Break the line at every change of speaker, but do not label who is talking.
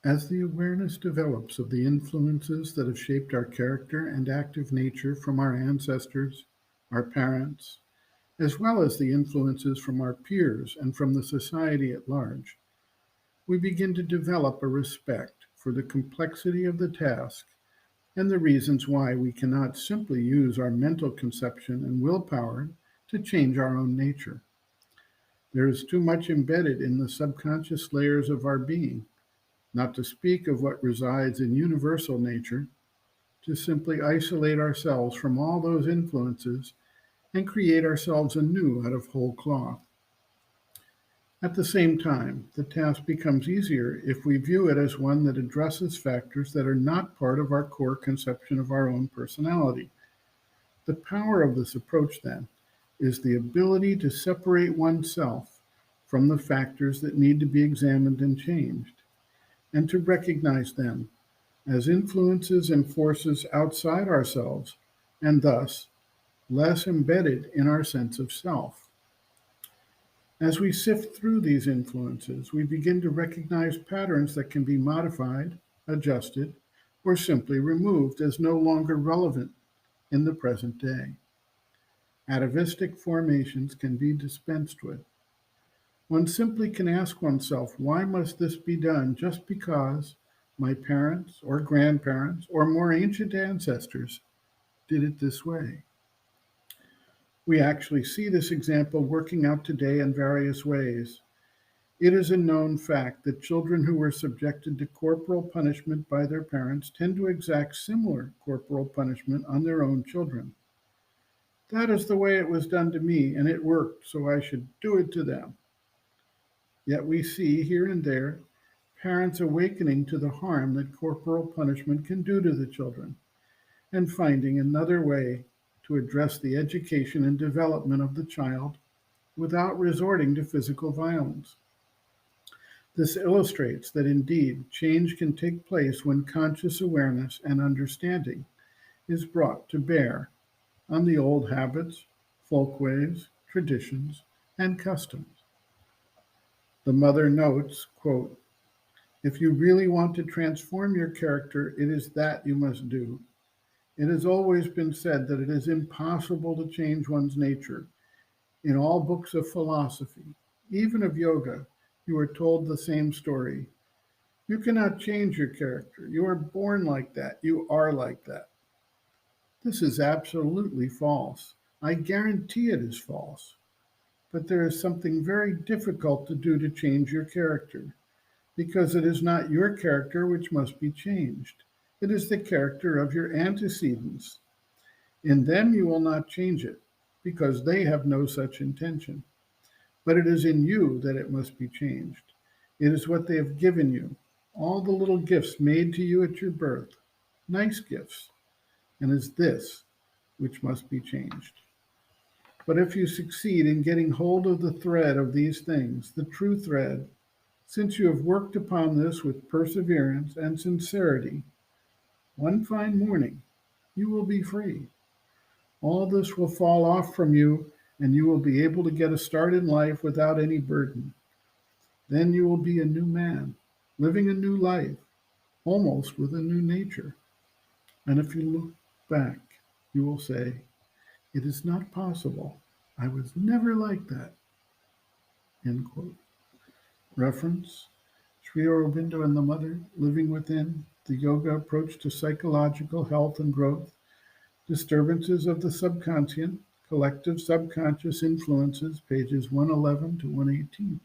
As the awareness develops of the influences that have shaped our character and active nature from our ancestors, our parents, as well as the influences from our peers and from the society at large, we begin to develop a respect for the complexity of the task and the reasons why we cannot simply use our mental conception and willpower to change our own nature. There is too much embedded in the subconscious layers of our being, not to speak of what resides in universal nature, to simply isolate ourselves from all those influences and create ourselves anew out of whole cloth. At the same time, the task becomes easier if we view it as one that addresses factors that are not part of our core conception of our own personality. The power of this approach, then, is the ability to separate oneself from the factors that need to be examined and changed, and to recognize them as influences and forces outside ourselves, and thus less embedded in our sense of self. As we sift through these influences, we begin to recognize patterns that can be modified, adjusted, or simply removed as no longer relevant in the present day. Atavistic formations can be dispensed with. One simply can ask oneself, why must this be done just because my parents or grandparents or more ancient ancestors did it this way? We actually see this example working out today in various ways. It is a known fact that children who were subjected to corporal punishment by their parents tend to exact similar corporal punishment on their own children. That is the way it was done to me, and it worked, so I should do it to them. Yet we see here and there parents awakening to the harm that corporal punishment can do to the children and finding another way to address the education and development of the child without resorting to physical violence. This illustrates that indeed change can take place when conscious awareness and understanding is brought to bear on the old habits, folkways, traditions, and customs. The mother notes, quote, if you really want to transform your character, it is that you must do. It has always been said that it is impossible to change one's nature. In all books of philosophy, even of yoga, you are told the same story. You cannot change your character. You are born like that. You are like that. This is absolutely false. I guarantee it is false. But there is something very difficult to do to change your character, because it is not your character which must be changed. It is the character of your antecedents. In them you will not change it, because they have no such intention. But it is in you that it must be changed. It is what they have given you, all the little gifts made to you at your birth, nice gifts, and it is this which must be changed. But if you succeed in getting hold of the thread of these things, the true thread, since you have worked upon this with perseverance and sincerity, one fine morning you will be free. All this will fall off from you, and you will be able to get a start in life without any burden. Then you will be a new man, living a new life, almost with a new nature. And if you look back, you will say, it is not possible. I was never like that. End quote. Reference Sri Aurobindo and the Mother, Living Within, the Yoga Approach to Psychological Health and Growth, Disturbances of the Subconscient, Collective Subconscious Influences, pages 111 to 118.